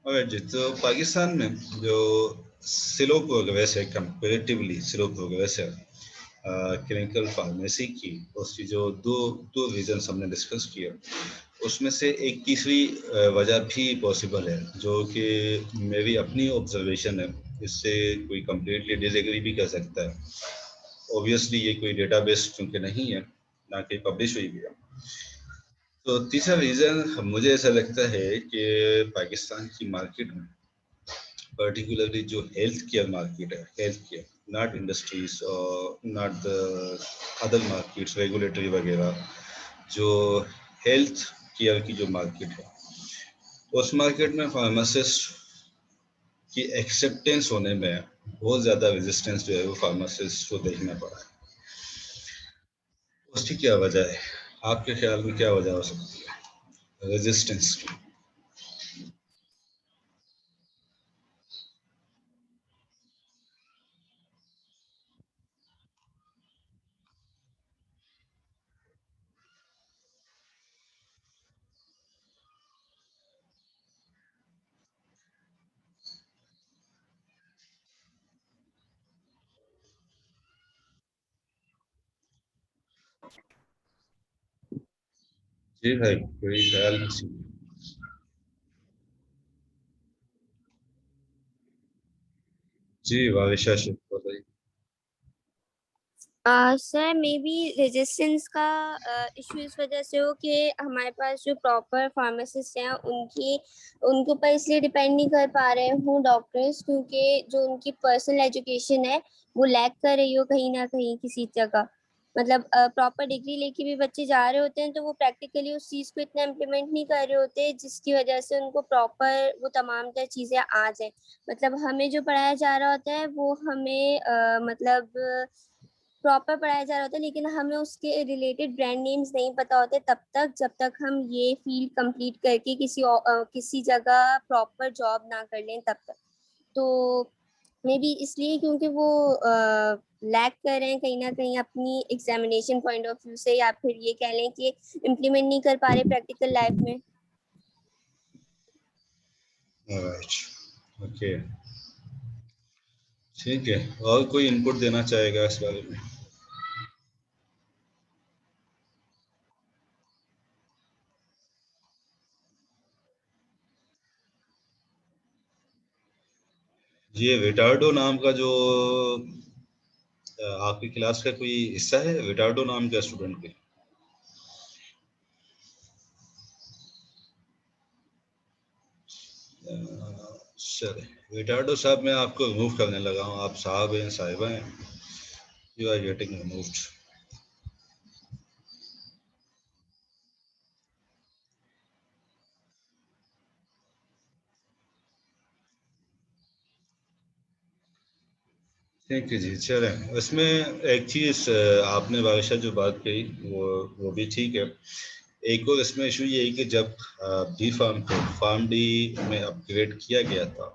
और जी, तो पाकिस्तान में जो स्लो प्रोग्रेस है, कंपेरेटिवली स्लो प्रोग्रेस है क्लिनिकल फार्मेसी की, उसकी जो दो दो रीजंस हमने डिस्कस किए, उसमें से एक तीसरी वजह भी पॉसिबल है, जो कि मेरी अपनी ऑब्जर्वेशन है। इससे कोई कम्प्लीटली डिसएग्री भी कर सकता है। ऑब्वियसली ये कोई डेटाबेस चूंकि नहीं है, ना कि पब्लिश हुई भी है। तो तीसरा रीज़न मुझे ऐसा लगता है कि पाकिस्तान की मार्केट में, पर्टिकुलरली जो हेल्थ केयर मार्केट है, हेल्थ केयर, नॉट इंडस्ट्रीज और not the other markets regulatory वगैरह, जो हेल्थ केयर की जो मार्केट है, उस मार्केट में फार्मासिस्ट की एक्सेप्टेंस होने में बहुत ज़्यादा रेजिस्टेंस जो है वो फार्मासिस्ट को देखना पड़ा है। उसकी क्या वजह है? आपके ख्याल में क्या वजह हो सकती है रेजिस्टेंस की? जी भाई, कोई ख्याल नहीं। जी वाविशा शिव बताइए। सर मे बी रेजिस्टेंस का इशू इस वजह से हो कि हमारे पास जो प्रॉपर फार्मासिस्ट हैं उनके ऊपर इसलिए डिपेंड नहीं कर पा रहे हूँ डॉक्टर्स, क्योंकि जो उनकी पर्सनल एजुकेशन है वो लैक कर रही हो कहीं ना कहीं किसी जगह। मतलब प्रॉपर डिग्री लेके भी बच्चे जा रहे होते हैं तो वो प्रैक्टिकली उस चीज़ को इतना इम्प्लीमेंट नहीं कर रहे होते जिसकी वजह से उनको प्रॉपर वो तमाम तरह चीज़ें आ जाए। मतलब हमें जो पढ़ाया जा रहा होता है वो हमें मतलब प्रॉपर पढ़ाया जा रहा होता है, लेकिन हमें उसके रिलेटेड ब्रांड नेम्स नहीं पता होते तब तक जब तक हम ये फील्ड कंप्लीट करके किसी जगह प्रॉपर जॉब ना कर लें तब तक। तो मे बी इसलिए क्योंकि वो लैक कर रहे हैं कहीं ना कहीं अपनी एग्जामिनेशन पॉइंट ऑफ व्यू से, या फिर ये कह लें कि इम्प्लीमेंट नहीं कर पा रहे प्रैक्टिकल लाइफ में। राइट, ओके, ठीक है। और कोई इनपुट देना चाहेगा इस बारे में? ये विटार्डो नाम का जो आपकी क्लास का कोई हिस्सा है, विटार्डो नाम का स्टूडेंट के? सर, विटार्डो साहब, मैं आपको रिमूव करने लगा हूँ। आप साहब हैं, साहिबा हैं, यू आर गेटिंग रिमूव्ड। ठीक है जी, चलें। इसमें एक चीज़ आपने बादशाह जो बात कही वो भी ठीक है। एक और इसमें इशू ये है कि जब बी फार्म को फार्म डी में अपग्रेड किया गया था,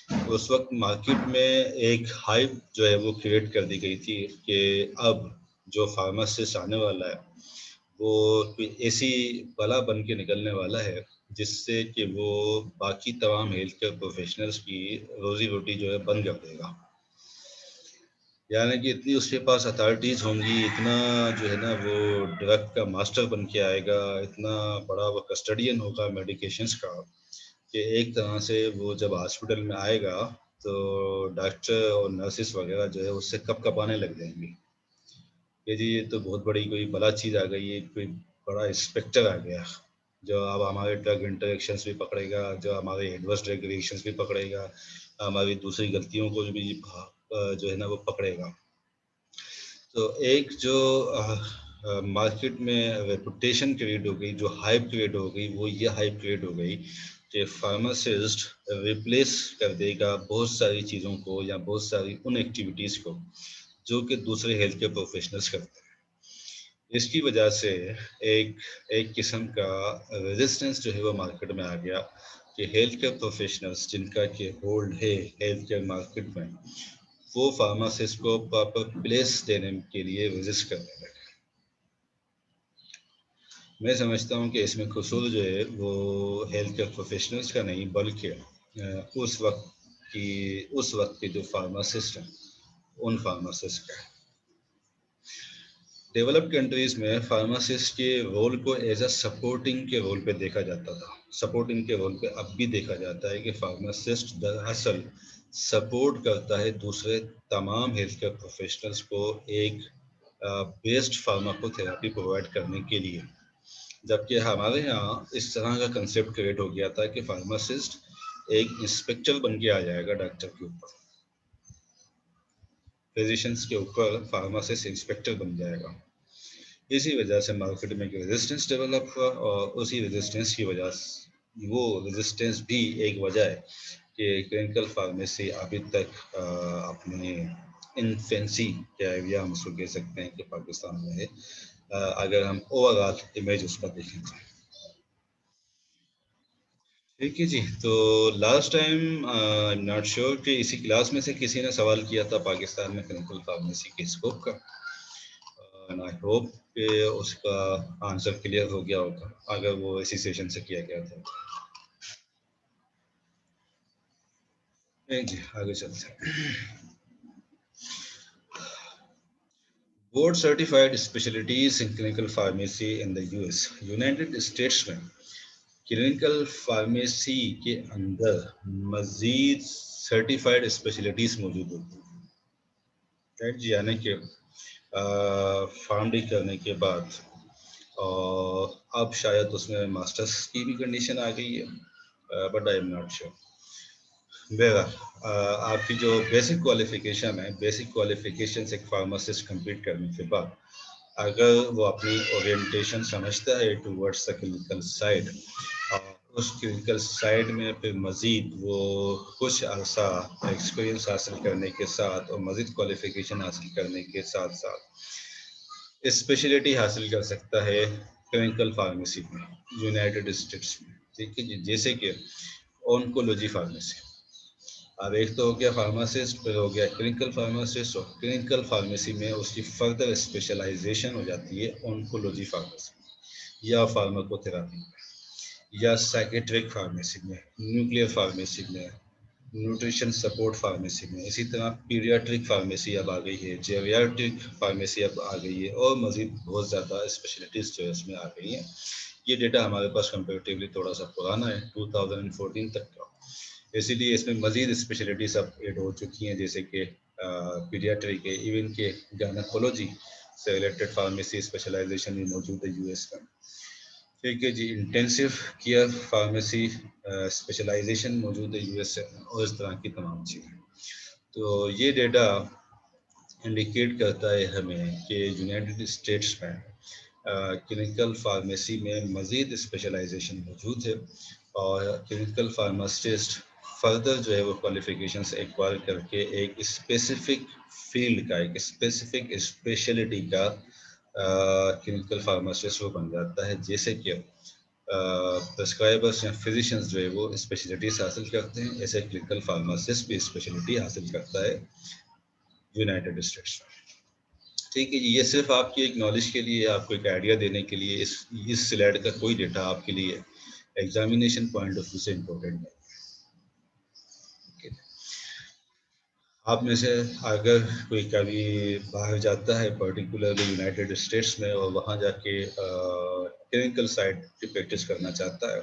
तो उस वक्त मार्केट में एक हाइप जो है वो क्रिएट कर दी गई थी कि अब जो फार्मासिस्ट आने वाला है वो कोई ऐसी बला बन के निकलने वाला है जिससे कि वो बाकी तमाम हेल्थ केयर प्रोफेशनल्स की रोजी रोटी जो है बंद कर देगा। यानी कि इतनी उसके पास अथॉरिटीज़ होंगी, इतना जो है ना वो ड्रग का मास्टर बन के आएगा, इतना बड़ा वो कस्टडियन होगा मेडिकेशंस का, कि एक तरह से वो जब हॉस्पिटल में आएगा तो डॉक्टर और नर्सिस वगैरह जो है उससे कप कपाने लग जाएंगे कि जी ये तो बहुत बड़ी कोई बड़ा चीज़ आ गई है, कोई बड़ा इंस्पेक्टर आ गया जो अब हमारे ड्रग इंटरेक्शंस भी पकड़ेगा, जो हमारे एडवर्स ड्रग रिएक्शंस भी पकड़ेगा, हमारी दूसरी गलतियों को भी जो है ना वो पकड़ेगा। तो एक जो मार्केट में रेपुटेशन क्रिएट हो गई, जो हाइप क्रिएट हो गई, वो ये हाइप क्रिएट हो गई कि फार्मासिस्ट रिप्लेस कर देगा बहुत सारी चीज़ों को या बहुत सारी उन एक्टिविटीज़ को जो कि दूसरे हेल्थ केयर प्रोफेशनल्स करते हैं। इसकी वजह से एक एक किस्म का रेजिस्टेंस जो है वो मार्केट में आ गया कि हेल्थ केयर प्रोफेशनल्स जिनका कि होल्ड है हेल्थ केयर मार्केट में, वो फार्मासिस्ट को प्रॉपर प्लेस देने के लिए रेजिस्ट करने लगे। मैं समझता हूँ कि इसमें कसूर जो है वो हेल्थ केयर प्रोफेशनल्स का नहीं, बल्कि उस वक्त के जो फार्मासिस्ट हैं उन फार्मासिस्ट का। डेवलप्ड कंट्रीज में फार्मासिस्ट के रोल को एज अ सपोर्टिंग के रोल पे देखा जाता था। सपोर्टिंग के रोल पे अब भी देखा जाता है कि फार्मासिस्ट दरअसल सपोर्ट करता है दूसरे तमाम हेल्थ केयर प्रोफेशनल्स को एक बेस्ड फार्माकोथेरेपी प्रोवाइड करने के लिए। जबकि हमारे यहाँ इस तरह का कंसेप्ट क्रिएट हो गया था कि फार्मासिस्ट एक इंस्पेक्टर बन के आ जाएगा डॉक्टर के ऊपर, फिजिशियंस के ऊपर फार्मासिस्ट इंस्पेक्टर बन जाएगा। इसी वजह से मार्केट में रेजिस्टेंस डेवलप हुआ और उसी रेजिस्टेंस की वजह से वो रेजिस्टेंस भी एक वजह है कि क्लिनिकल फार्मेसी अभी तक अपने इन्फेंसी के एरिया हम उसको कह सकते हैं कि पाकिस्तान में है, अगर हम ओवरऑल इमेज उसका देखें तो। ठीक है जी, तो last time I am not sure कि इसी क्लास में से किसी ने सवाल किया था पाकिस्तान में क्लिनिकल फार्मेसी के स्कोप का, एंड आई होप कि उसका आंसर क्लियर हो गया होगा अगर वो इसी सेशन से किया गया था। जी आगे चलते हैं। Board certified specialities in clinical pharmacy in the US, United states में क्लिनिकल फार्मेसी के अंदर मजीद सर्टिफाइड स्पेशलिटीज मौजूद होती हैं, राइट जी, यानी कि फार्मडी करने के बाद और अब शायद उसमें मास्टर्स की भी कंडीशन आ गई है, but I am not sure. बहरहाल आपकी जो बेसिक क्वालिफिकेशन है, बेसिक क्वालिफिकेशन से एक फार्मासिस्ट कंप्लीट करने के बाद अगर वो अपनी ओरिएंटेशन समझता है टूवर्ड्स द क्लिनिकल साइड, और उस क्लिनिकल साइड में फिर मज़ीद वो कुछ अर्सा एक्सपीरियंस हासिल करने के साथ और मज़ीद क्वालिफिकेशन हासिल करने के साथ साथ स्पेशलिटी हासिल कर सकता है क्लिनिकल फार्मेसी में यूनाइटेड स्टेट्स में। ठीक है जी, जैसे कि ऑन्कोलॉजी फार्मेसी, अब एक तो हो गया फार्मासिस्ट, फिर हो गया क्लिनिकल फार्मासिस्ट, और क्लिनिकल फार्मेसी में उसकी फर्दर स्पेशलाइजेशन हो जाती है ऑन्कोलॉजी फार्मेसी या फार्माकोथेरापी में, या साइकेट्रिक फार्मेसी में, न्यूक्लियर फार्मेसी में, न्यूट्रिशन सपोर्ट फार्मेसी में। इसी तरह पीडियाट्रिक फार्मेसी अब आ गई है, जेरियाट्रिक फार्मेसी अब आ गई है, और मज़ीद बहुत ज़्यादा स्पेशलिटीज़ जो है इसमें आ गई हैं। ये डेटा हमारे पास कंपेरेटिवली थोड़ा सा पुराना है, 2014 तक का, इसीलिए इसमें मज़ीद स्पेशलिटीज़ अब एड हो चुकी हैं, जैसे कि पीडियाट्रिक है, इवन के गायनेकोलॉजी से रिलेटेड फार्मेसी स्पेशलाइजेशन भी मौजूद है यूएस में। ठीक है जी, इंटेंसिव केयर फार्मेसी स्पेशलाइजेशन मौजूद है यूएस में, और इस तरह की तमाम चीज़ें। तो ये डेटा इंडिकेट करता है हमें कि यूनाइटेड स्टेट्स में क्लिनिकल फार्मेसी में मज़ीद स्पेशलाइजेशन मौजूद है, और क्लिनिकल फार्मासिस्ट फर्दर जो है वो क्वालिफिकेशंस एक्वायर करके एक स्पेसिफिक फील्ड का, एक स्पेसिफिक स्पेशलिटी का क्लिनिकल फार्मासिस्ट वो बन जाता है। जैसे कि प्रेस्क्राइबर्स या फिजिशियंस जो है वो स्पेशलिटीज हासिल करते हैं, ऐसे क्लिनिकल फार्मासिस्ट भी स्पेशलिटी हासिल करता है यूनाइटेड स्टेट्स में। ठीक है जी, ये सिर्फ आपकी एक नॉलेज के लिए, आपको एक आइडिया देने के लिए, इस स्लाइड का कोई डेटा आपके लिए एग्जामिनेशन पॉइंट ऑफ व्यू से इम्पोर्टेंट नहीं। आप में से अगर कोई कभी बाहर जाता है, पर्टिकुलरली यूनाइटेड स्टेट्स में, और वहाँ जाके क्लिनिकल साइड की प्रैक्टिस करना चाहता है,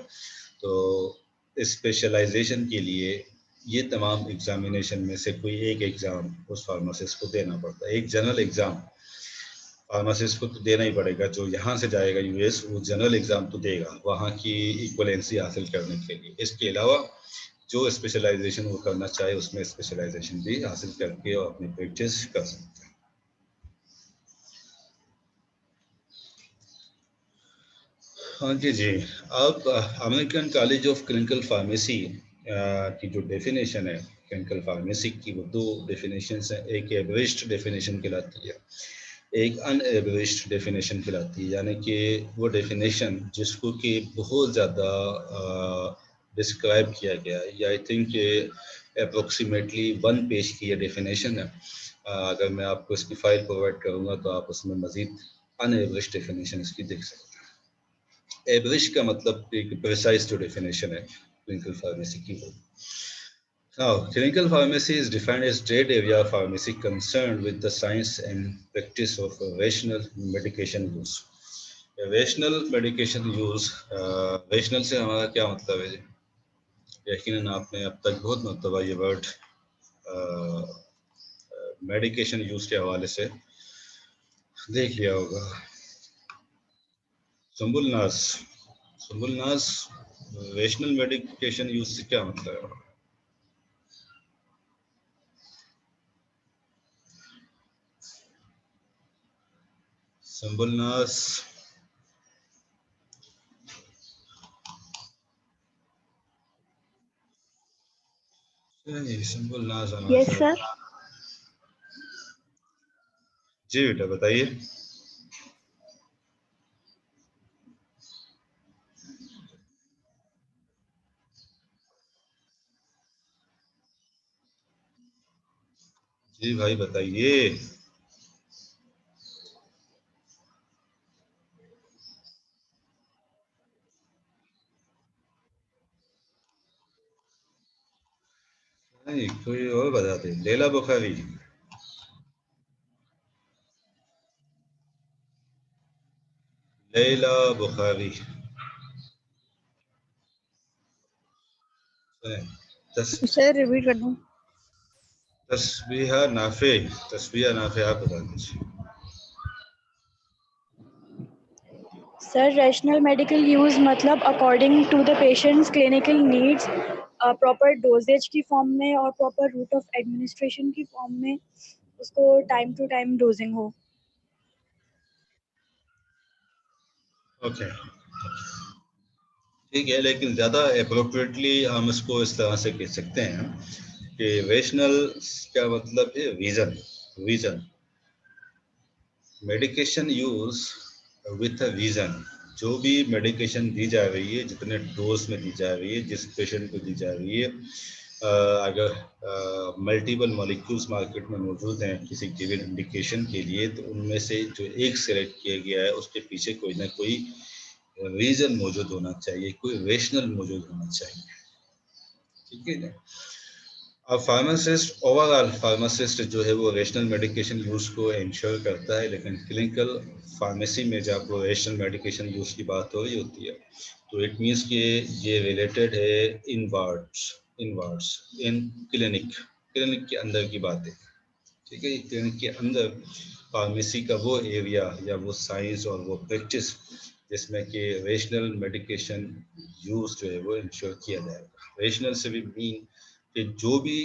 तो स्पेशलाइजेशन के लिए ये तमाम एग्जामिनेशन में से कोई एक एग्ज़ाम उस फार्मासिस्ट को देना पड़ता है। एक जनरल एग्ज़ाम फार्मासिस्ट को तो देना ही पड़ेगा, जो यहाँ से जाएगा यूएस, वो जनरल एग्ज़ाम तो देगा वहाँ की इक्वलेंसी हासिल करने के लिए। इसके अलावा जो स्पेशलाइजेशन वो करना चाहे उसमें स्पेशलाइजेशन भी हासिल करके और अपनी प्रैक्टिस कर सकते हैं। हाँ जी जी, अब American college of clinical pharmacy की जो डेफिनेशन है क्लिनिकल फार्मेसी की, वो दो डेफिनेशन हैं। एक एवरेज्ड डेफिनेशन कहलाती है, एक अनएवरेज्ड डेफिनेशन कहलाती है, यानी कि वो डेफिनेशन जिसको कि बहुत ज़्यादा डिस्क्राइब किया गया है, या आई थिंक अप्रोक्सीमेटली 1 पेज की ये डेफिनेशन है। अगर मैं आपको इसकी फाइल प्रोवाइड करूँगा तो आप उसमें मज़ीद अनएवरेज्ड डेफिनेशन इसकी देख सकते हैं। एवरेज का मतलब एक प्रिसाइज जो डेफिनेशन है, क्लिनिकल फार्मेसी की हो। Now, clinical pharmacy is defined as trade area of pharmacy concerned with the science and practice of rational medication use. Rational medication use, rational से हमारा क्या मतलब है जी? यकीनन आपने अब तक बहुत मरतबा ये वर्ड मेडिकेशन यूज के हवाले से देख लिया होगा। सुम्बुलनास, सुम्बुलनास रेशनल मेडिकेशन यूज से क्या मतलब है? सुम्बुलनास, सुम्बुलनास यस हमारा। सर। जी बेटा बताइए। जी भाई बताइए। नहीं कोई और बता दे। लैला बुखारी, लैला बुखारी। तस सर रिपीट कर दूं? तस्बीहा नाफे, तस्बीहा नाफे आप बता दीजिए। सर रैशनल मेडिकल यूज मतलब according to the patient's clinical needs, proper dosages की फॉर्म में और प्रॉपर रूट ऑफ एडमिनिस्ट्रेशन की फॉर्म में उसको टाइम टू टाइम डोजिंग हो। ओके ठीक है, लेकिन ज़्यादा अप्रोप्रिएटली हम इसको इस तरह से कह सकते हैं कि रेशनल का मतलब है reason, reason medication use with a reason. जो भी मेडिकेशन दी जा रही है, जितने डोज में दी जा रही है, जिस पेशेंट को दी जा रही है, अगर मल्टीपल मॉलिक्यूल्स मार्केट में मौजूद हैं किसी गिवन इंडिकेशन के लिए, तो उनमें से जो एक सेलेक्ट किया गया है उसके पीछे कोई ना कोई रीज़न मौजूद होना चाहिए, कोई रेशनल मौजूद होना चाहिए। ठीक है ना? अब फार्मासिस्ट, ओवरऑल फार्मासिस्ट जो है वो रेशनल मेडिकेशन यूज़ को इंश्योर करता है, लेकिन क्लिनिकल फार्मेसी में जब वो रेशनल मेडिकेशन यूज़ की बात हो रही होती है तो इट मीन्स कि ये रिलेटेड है inwards, inwards in clinic, clinic के अंदर की बात है। ठीक है, क्लिनिक के अंदर फार्मेसी का वो एरिया या वो साइंस और वो प्रैक्टिस जिसमें कि रेशनल मेडिकेशन यूज़ जो है वो इंश्योर किया जाएगा। रेशनल से भी मीन कि जो भी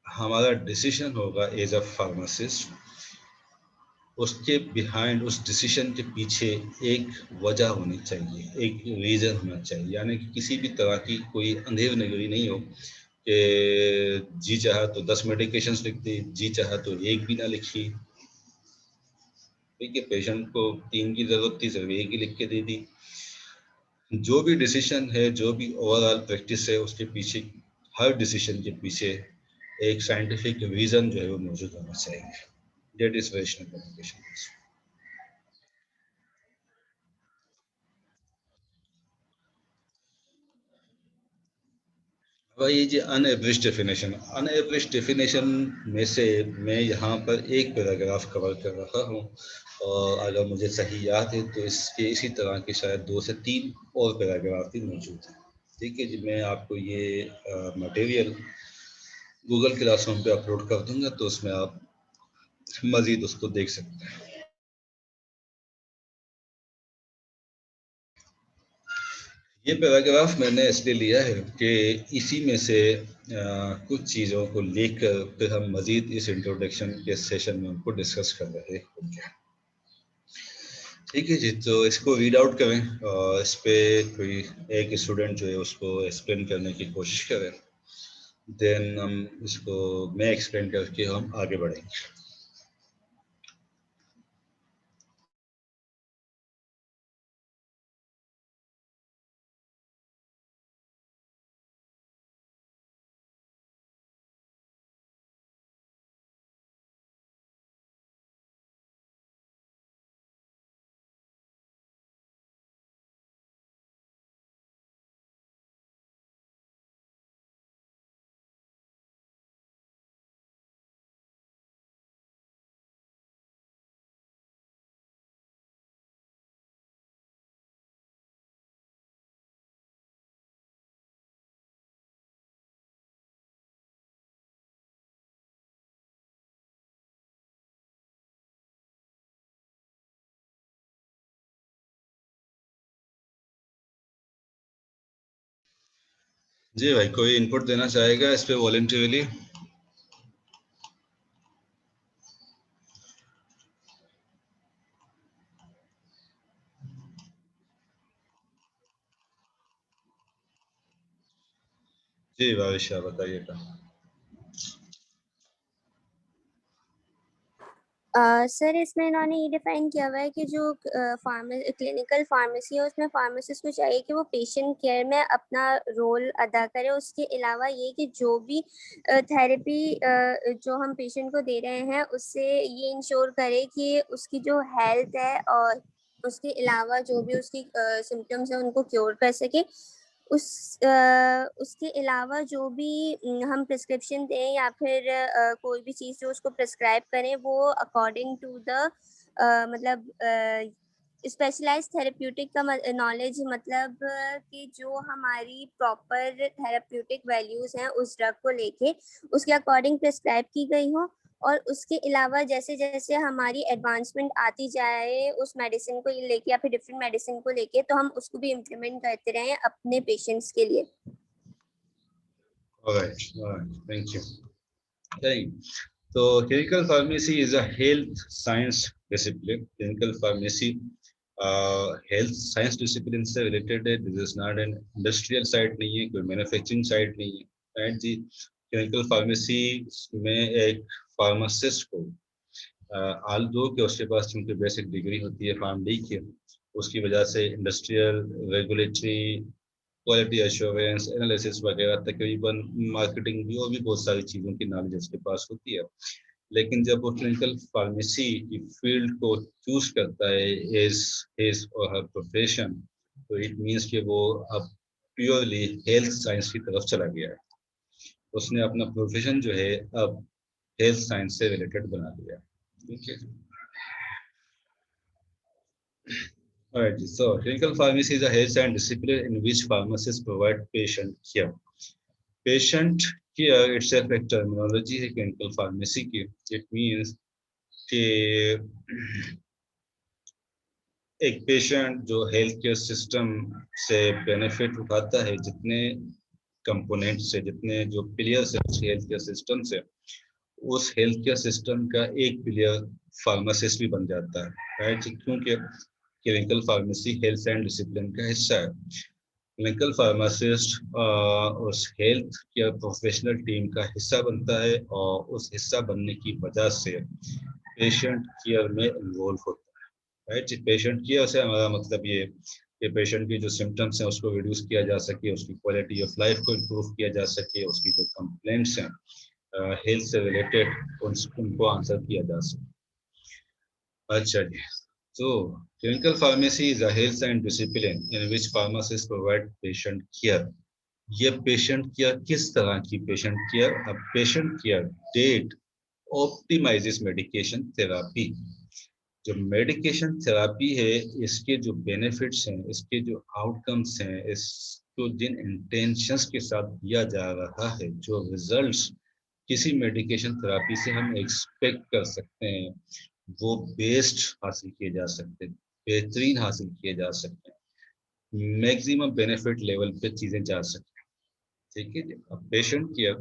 हमारा डिसीजन होगा एज अ फार्मासिस्ट, उसके बिहाइंड, उस डिसीजन के पीछे एक वजह होनी चाहिए, एक रीज़न होना चाहिए। यानी कि किसी भी तरह की कोई अंधेर नगरी नहीं हो कि जी चाहा तो 10 मेडिकेशंस लिख दी, जी चाहा तो एक भी ना लिखी। ठीक है, पेशेंट को 3 की ज़रूरत थी, सिर्फ एक ही लिख के दे दी। जो भी डिसीजन है, जो भी ओवरऑल प्रैक्टिस है, उसके पीछे, हर डिसीजन के पीछे एक साइंटिफिक रीज़न जो है वो मौजूद होना चाहिए। That is rational communication. अब ये जो अनएब्रिज्ड डेफिनेशन, अनएब्रिज्ड डेफिनेशन में से मैं यहाँ पर एक पैराग्राफ कवर कर रहा हूँ, और अगर मुझे सही याद है तो इसके इसी तरह के शायद 2 से 3 और पैराग्राफ भी मौजूद हैं। ठीक है जी, मैं आपको ये मटेरियल गूगल क्लासरूम पे अपलोड कर दूंगा, तो उसमें आप मज़ीद उसको देख सकते हैं। ये पैराग्राफ मैंने इसलिए लिया है कि इसी में से कुछ चीज़ों को लेकर फिर हम मज़ीद इस इंट्रोडक्शन के सेशन में उनको डिस्कस कर रहे होंगे। ठीक है जी, तो इसको रीड आउट करें और इस पे कोई एक स्टूडेंट जो है उसको एक्सप्लेन करने की कोशिश करें, देन हम इसको, मैं एक्सप्लेन करके हम आगे बढ़ेंगे। जी भाई, कोई इनपुट देना चाहेगा इस पे वॉलंटरली? जी बारिशा, बताइएगा। सर इसमें इन्होंने ये डिफाइन किया हुआ है कि जो क्लिनिकल फार्मेसी है उसमें फार्मासिस्ट को चाहिए कि वो पेशेंट केयर में अपना रोल अदा करे। उसके अलावा ये कि जो भी थेरेपी जो हम पेशेंट को दे रहे हैं उससे ये इंश्योर करे कि उसकी जो हेल्थ है और उसके अलावा जो भी उसकी सिम्टम्स है उनको क्योर कर सके। उसके अलावा जो भी हम प्रिस्क्रिप्शन दें या फिर कोई भी चीज़ जो उसको प्रिस्क्राइब करें वो अकॉर्डिंग टू द मतलब स्पेशलाइज्ड थेरेप्यूटिक का नॉलेज, मतलब कि जो हमारी प्रॉपर थेरेप्यूटिक वैल्यूज हैं उस ड्रग को लेके उसके अकॉर्डिंग प्रिस्क्राइब की गई हो। और उसके अलावा जैसे जैसे हमारी एडवांसमेंट आती जाए उस मेडिसिन को लेके या फिर डिफरेंट मेडिसिन को लेके, तो हम उसको भी इम्प्लीमेंट करते रहें अपने पेशेंट्स के लिए। Alright, thank you. तो clinical pharmacy is a health science discipline. Clinical pharmacy health science discipline से रिलेटेड है। This is not an industrial side नहीं है, कोई मैन्युफैक्चरिंग साइड नहीं है, राइट जी। क्लिनिकल फार्मेसी में एक फार्मासिस्ट को आल दो कि उसके पास चूंकि बेसिक डिग्री होती है फार्मडी की, उसकी वजह से industrial, regulatory, quality assurance, analysis वगैरह, तकरीबन मार्केटिंग भी और भी बहुत सारी चीज़ों की नॉलेज उसके पास होती है। लेकिन जब वो क्लिनिकल फार्मेसी की फील्ड को चूज करता है एज हिज और हर प्रोफेशन, तो इट मीन्स कि वो अब प्योरली हेल्थ साइंस की तरफ चला गया है। उसने अपना प्रोफेशन जो है अब हेल्थ साइंस से रिलेटेड बना दिया। ठीक है। Alright, so clinical pharmacy is a health science discipline in which pharmacists provide patient care. Patient care itself एक terminology है clinical pharmacy की। It means कि एक पेशेंट जो हेल्थ केयर सिस्टम से बेनिफिट उठाता है, जितने कंपोनेंट से, जितने जो पिलियर्स है उस हेल्थ केयर सिस्टम से, उस हेल्थ केयर सिस्टम का एक पिलियर फार्मासिस्ट भी बन जाता है, राइट। क्योंकि clinical pharmacy health and discipline का हिस्सा है। क्लिनिकल फार्मासिस्ट उस हेल्थ केयर प्रोफेशनल टीम का हिस्सा बनता है और उस हिस्सा बनने की वजह से पेशेंट केयर में इन्वॉल्व होता है, राइट। पेशेंट केयर से हमारा मतलब ये कि पेशेंट की जो सिम्टम्स हैं उसको रिड्यूस किया जा सके, उसकी क्वालिटी ऑफ लाइफ को इम्प्रूव किया जा सके, उसकी जो कंप्लेंट्स हैं हेल्थ से रिलेटेड उनको आंसर किया जा सके। अच्छा जी। So, clinical pharmacy is a health and discipline in which pharmacists provide patient care. ये पेशेंट केयर किस तरह की पेशेंट केयर? अब patient care that optimizes medication therapy. जो मेडिकेशन थेरापी है, इसके जो बेनिफिट्स हैं, इसके जो आउटकम्स हैं, इसको जिन इंटेंशंस के साथ दिया जा रहा है, जो रिजल्ट्स किसी मेडिकेशन थेरापी से हम एक्सपेक्ट कर सकते हैं, वो बेस्ट हासिल किए जा सकते हैं, बेहतरीन हासिल किए जा सकते हैं, मैक्सिमम बेनिफिट लेवल पे चीजें जा सकती हैं। ठीक है जी। अब patient care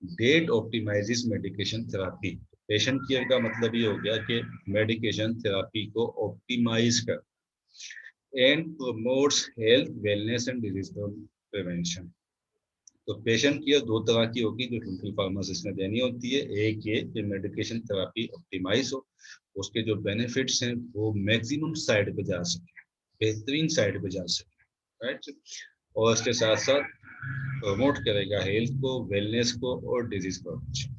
that optimizes medication therapy. Patient care का मतलब ये हो गया कि मेडिकेशन थेरापी को ऑप्टिमाइज कर and promotes health, wellness and disease prevention. तो पेशेंट केयर दो तरह की होगी जो क्लिनिकल फार्मासिस्ट ने देनी होती है। एक ये कि मेडिकेशन थेरापी ऑप्टिमाइज हो, उसके जो बेनिफिट्स हैं वो मैक्सिमम साइड पे जा सके, बेहतरीन साइड पे जा सके, राइट। और इसके साथ साथ प्रमोट करेगा हेल्थ को, वेलनेस को और डिजीज प्रिवेंशन।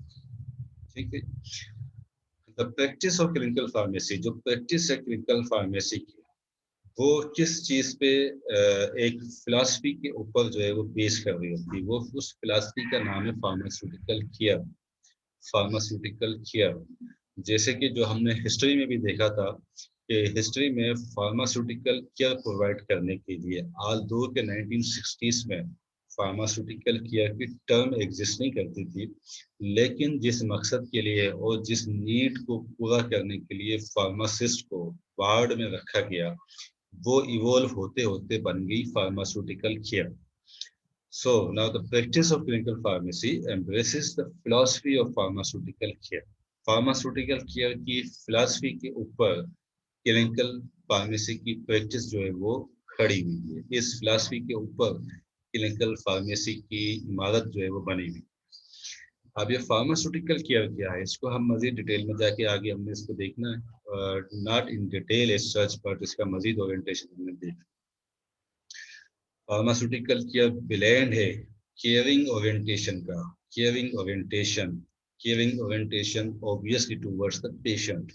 ठीक है। The practice of clinical pharmacy, जो प्रैक्टिस है क्लिनिकल फार्मेसी की, वो किस चीज पे एक फिलॉसफी के ऊपर जो है वो बेस कर रही होती है। वो उस फिलॉसफी का नाम है फार्मास्यूटिकल केयर। फार्मास्यूटिकल केयर, जैसे कि जो हमने हिस्ट्री में भी देखा था कि हिस्ट्री में फार्मास्यूटिकल केयर प्रोवाइड करने के लिए आल दो के 1960s में फार्मास्यूटिकल केयर की टर्म एग्जिस्ट नहीं करती थी, लेकिन जिस मकसद के लिए और जिस नीड को पूरा करने के लिए फार्मासिस्ट को वार्ड में रखा गया, वो इवोल्व होते होते बन गई pharmaceutical care. So now the practice of clinical pharmacy embraces the philosophy of pharmaceutical care. Pharmaceutical care की philosophy के ऊपर क्लिनिकल फार्मेसी की प्रैक्टिस जो है वो खड़ी हुई है। इस फिलॉसफी के ऊपर क्लिनिकल फार्मेसी की इमारत जो है वो बनी हुई। अब ये फार्मास्यूटिकल केयर क्या है, इसको हम मजीद डिटेल में जाके आगे हमने इसको देखना है, not in detail as such, but इसका मजीद ओरिएंटेशन हमने देखना। फार्मास्यूटिकल केयर ब्लेंड है केयरिंग ओरिएंटेशन का, caring orientation obviously towards the patient.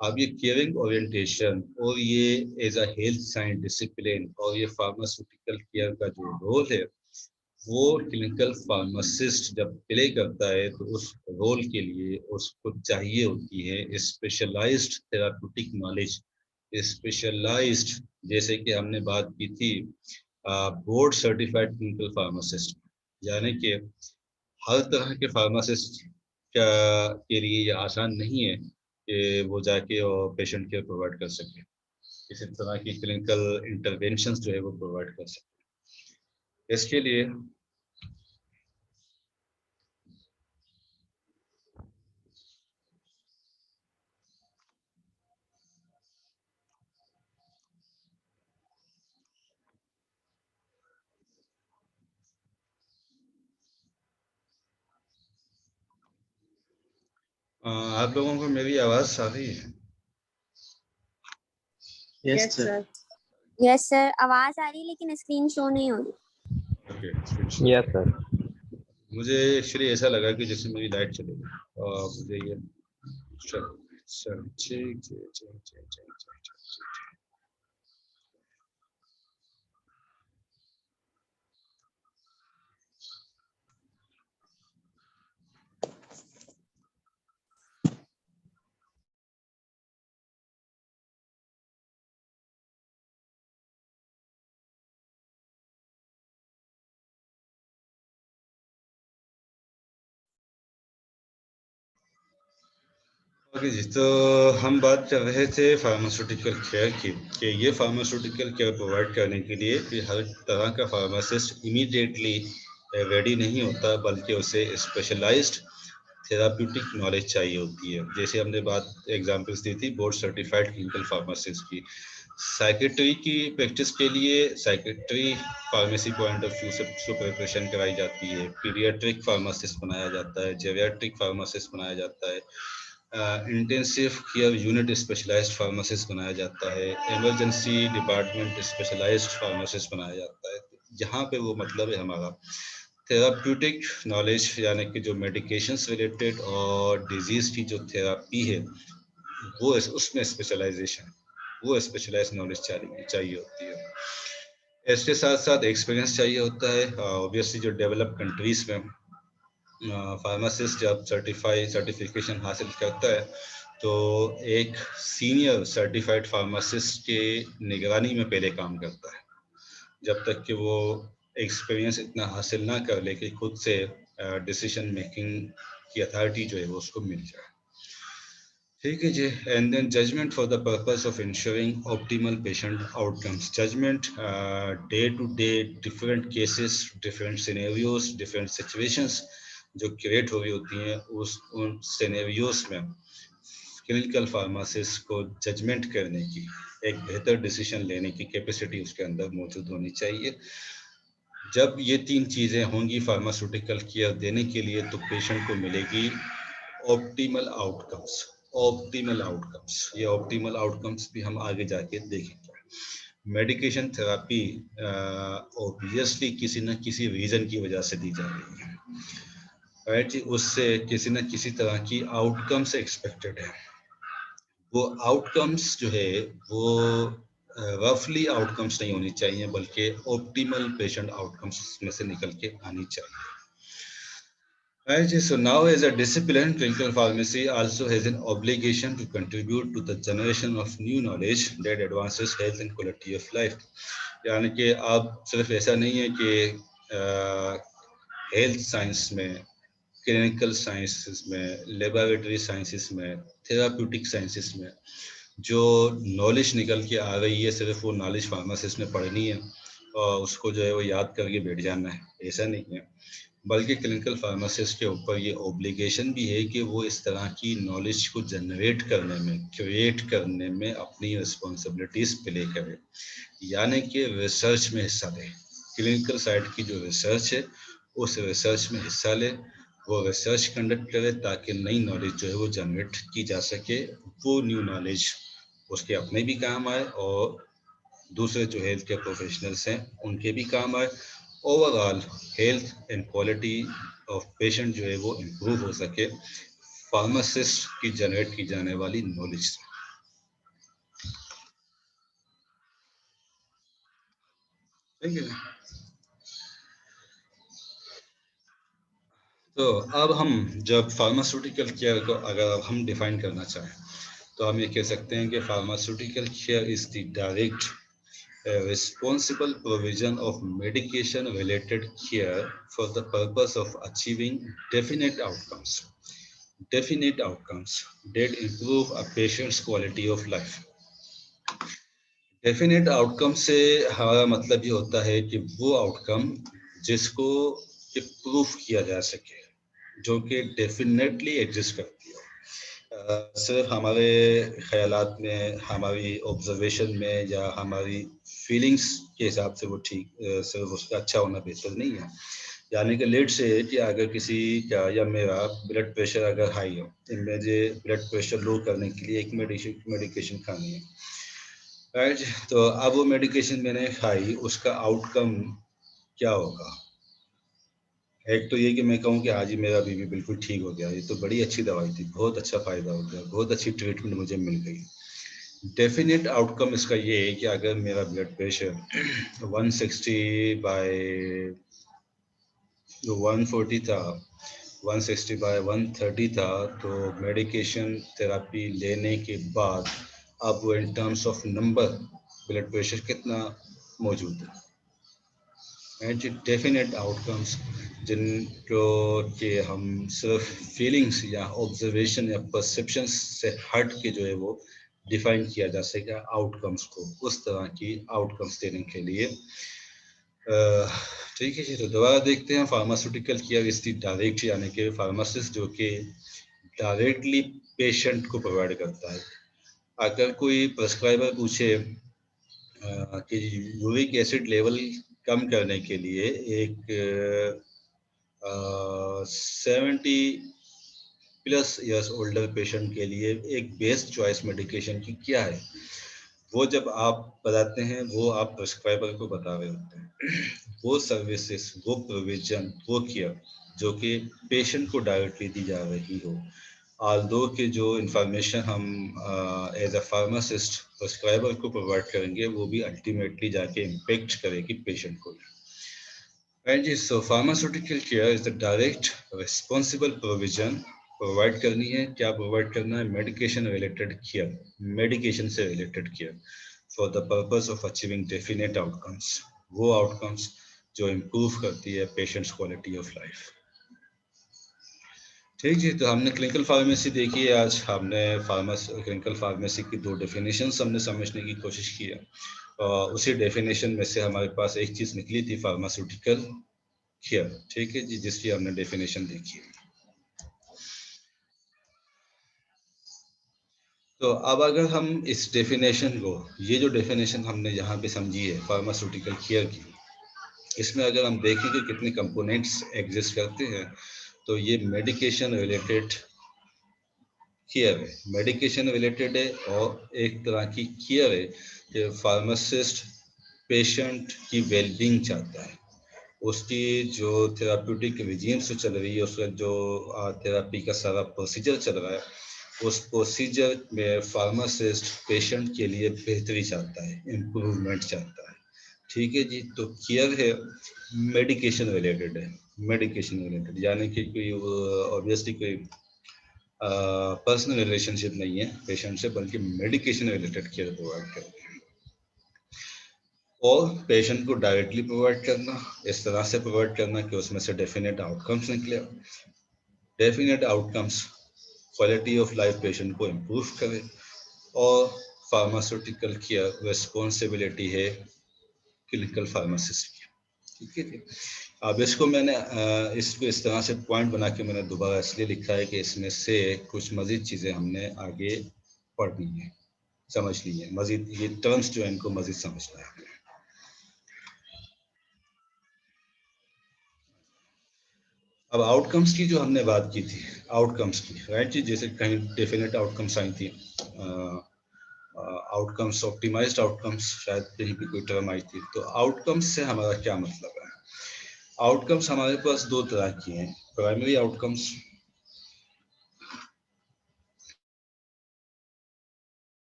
अब ये केयरिंग ओरिएंटेशन और ये as a health science discipline और ये फार्मास्यूटिकल केयर का जो रोल है वो क्लिनिकल फार्मासिस्ट जब प्ले करता है तो उस रोल के लिए उसको चाहिए होती है स्पेशलाइज्ड थेराप्यूटिक नॉलेज, स्पेशलाइज्ड, जैसे कि हमने बात की थी बोर्ड सर्टिफाइड क्लिनिकल फार्मासिस्ट, यानी कि हर तरह के फार्मासिस्ट के लिए ये आसान नहीं है कि वो जाके और पेशेंट केयर प्रोवाइड कर सके, इसी तरह की क्लिनिकल इंटरवेंशंस जो है वो प्रोवाइड कर सके। इसके लिए आप लोगों को मेरी आवाज आ रही है? Yes sir. यस सर, आवाज आ रही है लेकिन स्क्रीन शो नहीं हो रही। Okay, yes sir. मुझे एक्चुअली ऐसा लगा कि जैसे मेरी लाइट चली गई और मुझे ये सर ठीक। ओके जी, तो हम बात कर रहे थे फार्मास्यूटिकल केयर की कि ये फार्मास्यूटिकल केयर प्रोवाइड करने के लिए कि हर तरह का फार्मासिस्ट इमीडिएटली रेडी नहीं होता, बल्कि उसे स्पेशलाइज्ड थेराप्यूटिक नॉलेज चाहिए होती है। जैसे हमने बात एग्जांपल्स दी थी बोर्ड सर्टिफाइड क्लिनिकल फार्मासिस्ट की। साइकेट्री की प्रैक्टिस के लिए psychiatry pharmacy point of view से प्रिपरेशन कराई जाती है, पीडियाट्रिक फार्मासिस्ट बनाया जाता है, जेरियाट्रिक फार्मासिस्ट बनाया जाता है, intensive care unit specialized pharmacist बनाया जाता है, इमरजेंसी डिपार्टमेंट स्पेशलाइज्ड फार्मासिस्ट बनाया जाता है। जहाँ पे वो मतलब है हमारा थेराप्यूटिक नॉलेज, यानी कि जो मेडिकेशंस रिलेटेड और डिजीज की जो थेरापी है वो उसमें स्पेशलाइजेशन, वो स्पेशलाइज्ड नॉलेज चाहिए होती है। इसके साथ साथ एक्सपीरियंस चाहिए होता है। ऑब्वियसली जो डेवलप कंट्रीज में फार्मासिस्ट जब सर्टिफिकेशन हासिल करता है तो एक सीनियर सर्टिफाइड फार्मासिस्ट के निगरानी में पहले काम करता है, जब तक कि वो एक्सपीरियंस इतना हासिल ना कर ले कि खुद से डिसीजन मेकिंग की अथॉरिटी जो है वो उसको मिल जाए। ठीक है जी, and then judgment for the purpose of ensuring optimal patient outcomes. Judgment day to day different cases, different scenarios, different situations जो क्रिएट हो रही होती हैं उन सिनेरियोज में क्लिनिकल फार्मासिस्ट को जजमेंट करने की, एक बेहतर डिसीजन लेने की कैपेसिटी उसके अंदर मौजूद होनी चाहिए। जब ये तीन चीज़ें होंगी फार्मास्यूटिकल केयर देने के लिए तो पेशेंट को मिलेगी ऑप्टिमल आउटकम्स। ऑप्टिमल आउटकम्स, ये ऑप्टिमल आउटकम्स भी हम आगे जाके देखेंगे। मेडिकेशन थेरापी ऑब्वियसली किसी न किसी रीजन की वजह से दी जा रही है, राइट जी, उससे किसी न किसी तरह की आउटकम्स एक्सपेक्टेड है। वो आउटकम्स जो है वो रफली आउटकम्स नहीं होनी चाहिए, बल्कि ऑप्टिमल पेशेंट आउटकम्स में से निकल के आनी चाहिए। Right, so now as a discipline, clinical pharmacy also has an obligation to contribute to the generation of new knowledge that advances health and quality of life. यानी कि अब सिर्फ ऐसा नहीं है कि हेल्थ साइंस में, क्लिनिकल साइंसेस में, लेबोरेटरी साइंसेस में, थेराप्यूटिक साइंसेस में जो नॉलेज निकल के आ रही है सिर्फ वो नॉलेज फार्मासिस्ट ने पढ़नी है, और उसको जो है वो याद करके बैठ जाना है, ऐसा नहीं है। बल्कि क्लिनिकल फार्मासिस्ट के ऊपर ये ऑब्लिगेशन भी है कि वो इस तरह की नॉलेज को जनरेट करने में, क्रिएट करने में अपनी रिस्पॉन्सिबिलिटीज प्ले करे, यानी कि रिसर्च में हिस्सा ले। क्लिनिकल साइड की जो रिसर्च है उस रिसर्च में हिस्सा ले, वो रिसर्च कंडक्ट करे ताकि नई नॉलेज जो है वो जनरेट की जा सके। वो न्यू नॉलेज उसके अपने भी काम आए और दूसरे जो हेल्थ केयर प्रोफेशनल्स हैं उनके भी काम आए। Overall health and quality of patient जो है वो इम्प्रूव हो सके फार्मासिस्ट की जनरेट की जाने वाली नॉलेज से। ठीक है। तो अब हम जब फार्मास्यूटिकल केयर को अगर अब हम डिफाइन करना चाहें तो हम ये कह सकते हैं कि pharmaceutical care is the direct responsible provision of medication related care for the purpose of achieving definite outcomes that improve a patient's quality of life. Definite outcome से हमारा मतलब ये होता है कि वो आउटकम जिसको प्रूफ किया जा सके, जो कि डेफिनेटली एग्जिस्ट करती है। सिर्फ हमारे ख्यालात में, हमारी ऑब्जर्वेशन में या हमारी फीलिंग्स के हिसाब से वो ठीक, सिर्फ उसका अच्छा होना बेहतर नहीं है। यानी कि लेट से कि अगर किसी का या मेरा ब्लड प्रेशर अगर हाई हो, मुझे ब्लड प्रेशर लो करने के लिए एक मेडिकेशन खानी है, राइट। तो अब वो मेडिकेशन मैंने खाई, उसका आउटकम क्या होगा? एक तो ये कि मैं कहूँ कि हाँ जी मेरा बीपी बिल्कुल ठीक हो गया, ये तो बड़ी अच्छी दवाई थी, बहुत अच्छा फायदा हो गया, बहुत अच्छी ट्रीटमेंट मुझे मिल गई। डेफिनेट आउटकम इसका ये है कि अगर मेरा ब्लड प्रेशर 160 बाय 140 था, 160 बाय 130 था, तो मेडिकेशन थेरापी लेने के बाद अब वो in terms of number blood pressure कितना मौजूद है। एंड डेफिनेट आउटकम्स जिनको कि हम सिर्फ फीलिंग्स या ऑब्जर्वेशन या परसेप्शन से हट के जो है वो डिफाइन किया जा सकेगा आउटकम्स को, उस तरह की आउटकम्स देने के लिए। ठीक है जी, तो दोबारा देखते हैं। Pharmaceutical care is the direct, यानी कि फार्मासिस्ट जो कि डायरेक्टली पेशेंट को प्रोवाइड करता है। अगर कोई प्रेस्क्राइबर पूछे कि यूरिक एसिड लेवल कम करने के लिए एक 70 प्लस ईयर्स ओल्डर पेशेंट के लिए एक बेस्ट चॉइस मेडिकेशन की क्या है, वो जब आप बताते हैं वो आप प्रेस्क्राइबर को बता रहे होते हैं। वो सर्विसेज, वो प्रोविजन, वो केयर जो कि पेशेंट को डायरेक्टली दी जा रही हो, आल्दो के जो इन्फॉर्मेशन हम एज अ फार्मासिस्ट प्रेस्क्राइबर को प्रोवाइड करेंगे वो भी अल्टीमेटली जाके इम्पेक्ट करेगी पेशेंट को। And so pharmaceutical care is the direct responsible provision. Provide करनी है, क्या प्रोवाइड करना है? मेडिकेशन रिलेटेड केयर, मेडिकेशन से related care for the purpose of achieving definite outcomes, वो आउटकम्स जो इम्प्रूव करती है पेशेंट्स क्वालिटी ऑफ लाइफ। ठीक जी, तो हमने क्लिनिकल फार्मेसी देखी है। आज हमने क्लिनिकल फार्मेसी की दो डेफिनेशंस हमने समझने की कोशिश की है, और उसी डेफिनेशन में से हमारे पास एक चीज़ निकली थी फार्मास्यूटिकल केयर। ठीक है जी, जिसकी हमने डेफिनेशन देखी है। तो अब अगर हम इस डेफिनेशन को, ये जो डेफिनेशन हमने यहाँ पे समझी है फार्मास्यूटिकल केयर की, इसमें अगर हम देखें कि कितने कंपोनेंट्स एग्जिस्ट करते हैं, तो ये मेडिकेशन रिलेटेड केयर है, मेडिकेशन रिलेटेड है, और एक तरह की केयर है कि फार्मासिस्ट पेशेंट की वेलबींग चाहता है, उसकी जो थेराप्यूटिक रिजीम से चल रही है, उसका जो थेरापी का सारा प्रोसीजर चल रहा है, उस प्रोसीजर में फार्मासिस्ट पेशेंट के लिए बेहतरी चाहता है, इम्प्रूवमेंट चाहता है। ठीक है जी, तो केयर है, मेडिकेशन रिलेटेड है, मेडिकेशन रिलेटेड यानी कि कोई ऑब्वियसली कोई पर्सनल रिलेशनशिप नहीं है पेशेंट से, बल्कि मेडिकेशन रिलेटेड केयर प्रोवाइड करते हैं, और पेशेंट को डायरेक्टली प्रोवाइड करना, इस तरह से प्रोवाइड करना कि उसमें से डेफिनेट आउटकम्स निकले। Definite outcomes quality of life patient को इम्प्रूव करे, और फार्मास्यूटिकल केयर रिस्पॉन्सिबिलिटी है क्लिनिकल फार्मासिस्ट की। ठीक है जी। अब इसको मैंने इसको इस तरह से पॉइंट बना के मैंने दोबारा इसलिए लिखा है कि इसमें से कुछ मज़ीद चीज़ें हमने आगे पढ़नी है, समझ ली है, मज़ीद ये टर्म्स जो है इनको मज़ीद समझना है। अब आउटकम्स की जो हमने बात की थी, आउटकम्स की, राइट जी, जैसे कहीं डेफिनेट आउटकम्स आई थी, आउटकम्स, ऑप्टिमाइज्ड आउटकम्स, शायद कहीं भी कोई टर्म आई थी। तो आउटकम्स से हमारा क्या मतलब है? आउटकम्स हमारे पास दो तरह की हैं, primary outcomes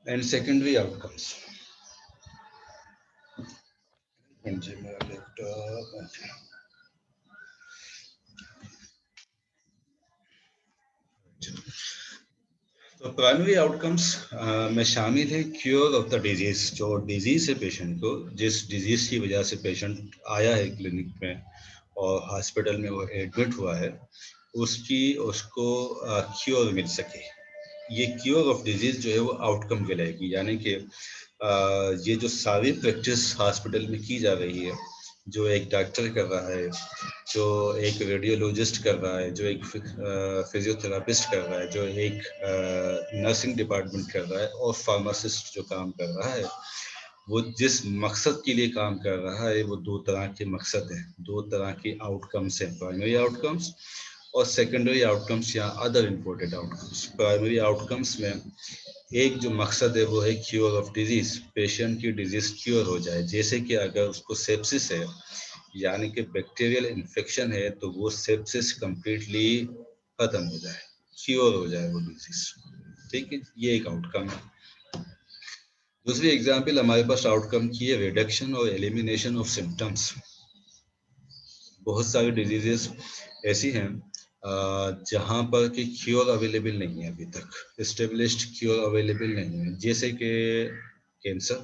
and secondary outcomes. जी मेरा लैपटॉप, तो प्राइमरी आउटकम्स में शामिल है क्योर ऑफ द डिजीज, जो डिजीज है पेशेंट को, जिस डिजीज की वजह से पेशेंट आया है क्लिनिक में और हॉस्पिटल में वो एडमिट हुआ है, उसको क्योर मिल सके। ये क्योर ऑफ डिजीज जो है वो आउटकम कहलाएगी। यानी कि ये जो सारी प्रैक्टिस हॉस्पिटल में की जा रही है, जो एक डॉक्टर कर रहा है, जो एक रेडियोलॉजिस्ट कर रहा है, जो एक फिजियोथेरापिस्ट कर रहा है, जो एक नर्सिंग डिपार्टमेंट कर रहा है, और फार्मासिस्ट जो काम कर रहा है, वो जिस मकसद के लिए काम कर रहा है, वो दो तरह के मकसद हैं, दो तरह के आउटकम्स हैं, प्राइमरी आउटकम्स और सेकेंडरी आउटकम्स या other important outcomes. Primary outcomes में एक जो मकसद है वो है क्योर ऑफ डिजीज, पेशेंट की डिजीज क्योर हो जाए। जैसे कि अगर उसको सेप्सिस है, यानी कि बैक्टीरियल इन्फेक्शन है, तो वो सेप्सिस कंप्लीटली खत्म हो जाए, क्योर हो जाए वो डिजीज। ठीक है, ये एक आउटकम है। दूसरी एग्जाम्पल हमारे पास आउटकम की है रिडक्शन और एलिमिनेशन ऑफ सिम्टम्स। बहुत सारी डिजीजेस ऐसी हैं जहाँ पर कि क्योर अवेलेबल नहीं है, अभी तक एस्टेब्लिश्ड क्योर अवेलेबल नहीं है, जैसे कि कैंसर।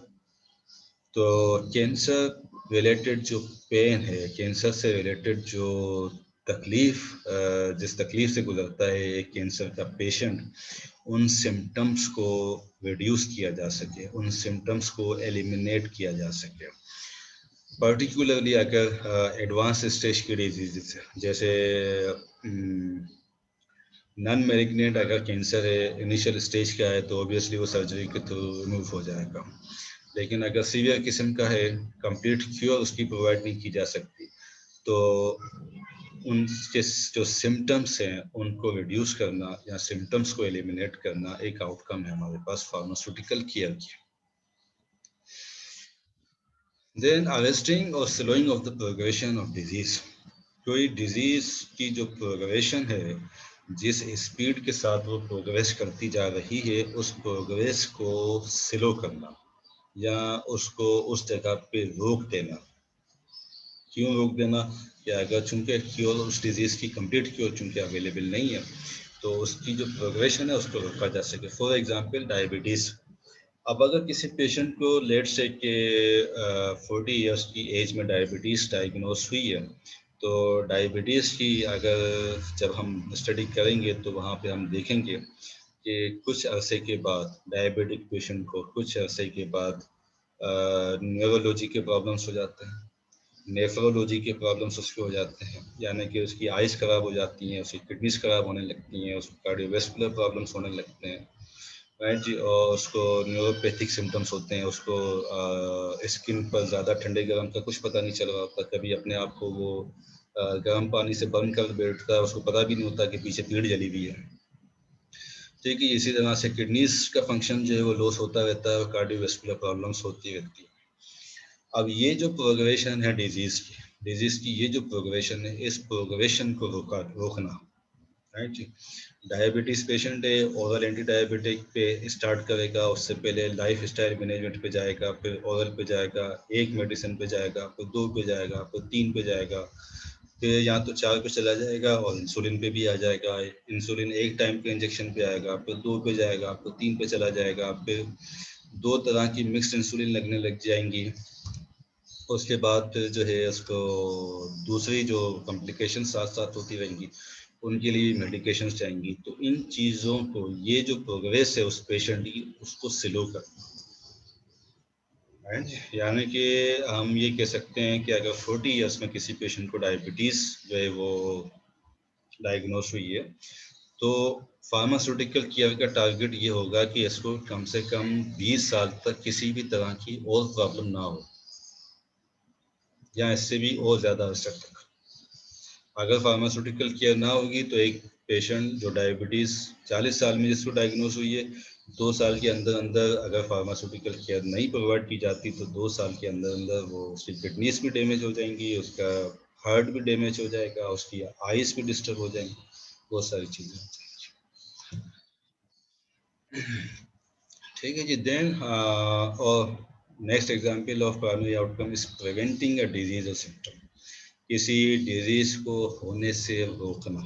तो कैंसर रिलेटेड जो पेन है, कैंसर से रिलेटेड जो तकलीफ, जिस तकलीफ से गुजरता है एक कैंसर का पेशेंट, उन सिम्टम्स को रिड्यूस किया जा सके, उन सिम्टम्स को एलिमिनेट किया जा सके। पर्टिकुलरली अगर एडवांस स्टेज की डिजीज जैसे नॉन मैलिग्नेंट अगर कैंसर है, इनिशियल स्टेज का है, तो ऑब्वियसली वो सर्जरी के थ्रू रिमूव हो जाएगा। लेकिन अगर सीवियर किस्म का है, कंप्लीट क्योर उसकी प्रोवाइड नहीं की जा सकती, तो उनके जो सिम्टम्स हैं उनको रिड्यूस करना या सिम्टम्स को एलिमिनेट करना एक आउटकम है हमारे पास फार्मास्यूटिकल केयर की। देन अरेस्टिंग और slowing of the progression of disease. कोई डिजीज की जो प्रोग्रेशन है, जिस स्पीड के साथ वो प्रोग्रेस करती जा रही है, उस प्रोग्रेस को स्लो करना या उसको उस जगह पे रोक देना। क्यों रोक देना? कि अगर चूंकि क्योर उस डिजीज़ की कंप्लीट क्योर चूंकि अवेलेबल नहीं है, तो उसकी जो प्रोग्रेशन है उसको रोका जा सके। For example diabetes. अब अगर किसी पेशेंट को लेट से के 40 इयर्स की एज में डायबिटीज़ डायग्नोस हुई है, तो डायबिटीज़ की अगर जब हम स्टडी करेंगे तो वहाँ पे हम देखेंगे कि कुछ अरसे के बाद डायबिटिक पेशेंट को कुछ अरसे के बाद न्यूरोलॉजी के प्रॉब्लम्स हो जाते हैं, नेफ्रोलॉजी के प्रॉब्लम्स उसके हो जाते हैं, यानी कि उसकी आइज़ ख़राब हो जाती हैं, उसकी किडनीज ख़राब होने लगती हैं, उसको कार्डियोवैस्कुलर प्रॉब्लम्स होने लगते हैं, राइट जी। और उसको न्यूरोपैथिक सिम्टम्स होते हैं, उसको स्किन पर ज़्यादा ठंडे गर्म का कुछ पता नहीं चल रहा होता, कभी अपने आप को वो गर्म पानी से बर्न कर बैठता है, उसको पता भी नहीं होता कि पीछे पीठ जली हुई है। ठीक है, इसी तरह से किडनीज का फंक्शन जो है वो लॉस होता रहता है और कार्डियोवैस्कुलर प्रॉब्लम्स होती रहती है। अब ये जो प्रोग्रेशन है डिजीज़ की ये जो प्रोग्रेशन है, इस प्रोग्रेशन को रोकना, राइट जी। डायबिटीज़ पेशेंट है, ओरल एंटी डायबिटिक पे स्टार्ट करेगा, उससे पहले लाइफ स्टाइल मैनेजमेंट पे जाएगा, फिर ओरल पे जाएगा, एक मेडिसिन पे जाएगा, फिर 2 पे जाएगा, फिर 3 पे जाएगा, फिर या तो 4 पे चला जाएगा और इंसुलिन पे भी आ जाएगा। इंसुलिन एक टाइम के इंजेक्शन पे आएगा, फिर 2 पे जाएगा, फिर 3 पे चला जाएगा, फिर 2 तरह की मिक्स्ड इंसुलिन लगने लग जाएंगी। उसके बाद फिर जो है उसको दूसरी जो कॉम्प्लिकेशन साथ साथ होती रहेंगी, उनके लिए मेडिकेशंस चाहिएंगी। तो इन चीज़ों को, ये जो प्रोग्रेस है उस पेशेंट की, उसको स्लो करना, राइट, यानी कि हम ये कह सकते हैं कि अगर 40 इयर्स में किसी पेशेंट को डायबिटीज़ जो है वो डायग्नोस हुई है, तो फार्मास्यूटिकल केयर का टारगेट ये होगा कि इसको कम से कम 20 साल तक किसी भी तरह की और प्रॉब्लम ना हो, या इससे भी और ज़्यादा अर्सा तक। अगर फार्मास्यूटिकल केयर ना होगी तो एक पेशेंट जो डायबिटीज़ 40 साल में जिसको डायग्नोस हुई है, 2 साल के अंदर अंदर अगर फार्मास्यूटिकल केयर नहीं प्रोवाइड की जाती तो 2 साल के अंदर अंदर वो उसकी किडनीज भी डैमेज हो जाएंगी, उसका हार्ट भी डैमेज हो जाएगा, उसकी आइज भी डिस्टर्ब हो जाएंगी, बहुत सारी चीज़ें हो जाएंगी। ठीक है जी। देन और next example of primary outcome is preventing a disease और सिम्टम, किसी डिजीज को होने से रोकना,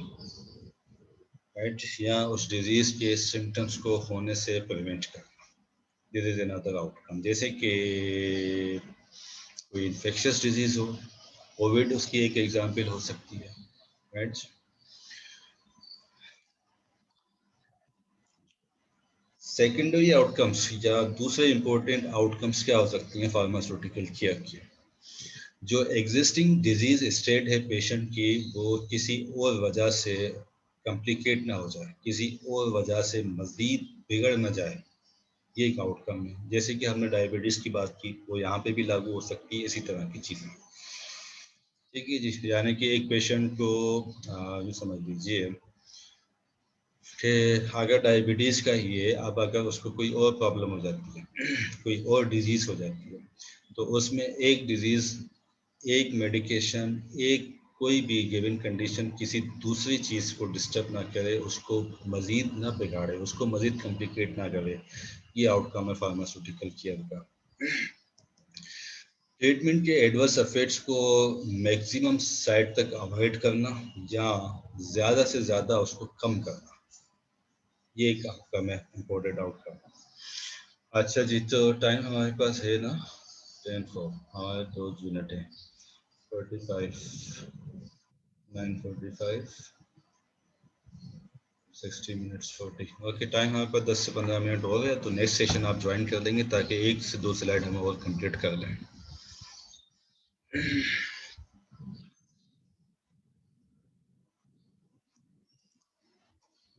राइट, या उस डिजीज के सिम्टम्स को होने से प्रिवेंट करना। This is another outcome. जैसे कि कोई इन्फेक्शियस डिजीज हो, कोविड उसकी एक एग्जाम्पल हो सकती है, राइट। सेकेंडरी आउटकम्स या दूसरे इंपॉर्टेंट आउटकम्स क्या हो सकती हैं फार्मास्यूटिकल केयर की? जो एग्जिस्टिंग डिजीज स्टेट है पेशेंट की, वो किसी और वजह से कॉम्प्लिकेट ना हो जाए, किसी और वजह से मज़ीद बिगड़ ना जाए, ये एक आउटकम है। जैसे कि हमने डायबिटीज़ की बात की, वो यहाँ पे भी लागू हो सकती है, इसी तरह की चीज़ें। ठीक है जी। यानी कि एक पेशेंट को ये समझ लीजिए कि अगर डायबिटीज़ का ही है, अब अगर उसको कोई और प्रॉब्लम हो जाती है, कोई और डिजीज़ हो जाती है, तो उसमें एक डिजीज़, एक मेडिकेशन, एक कोई भी गिवन कंडीशन किसी दूसरी चीज़ को डिस्टर्ब ना करे, उसको मज़ीद ना बिगाड़े, उसको मज़ीद कॉम्प्लिकेट ना करे। ये आउटकम है फार्मास्यूटिकल केयर का। ट्रीटमेंट के एडवर्स इफेक्ट्स को मैक्सिमम साइड तक अवॉइड करना या ज़्यादा से ज़्यादा उसको कम करना, ये एक आउटकम है, इम्पोर्टेंट आउटकम। अच्छा जी, तो टाइम हमारे पास है ना 10:04, हमारे 2 मिनट है, 45, 9:45, 60 मिनट्स 40। ओके, टाइम हमारे पास 10 से 15 मिनट और है, तो नेक्स्ट सेशन आप ज्वाइन कर देंगे ताकि 1 से 2 स्लाइड हम और कंप्लीट कर लें।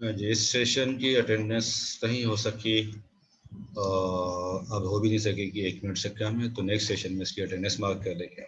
जी, इस सेशन की अटेंडेंस नहीं हो सकी, अब हो भी नहीं सकेगी, 1 मिनट से कम है, तो नेक्स्ट सेशन में इसकी अटेंडेंस मार्क कर लेंगे।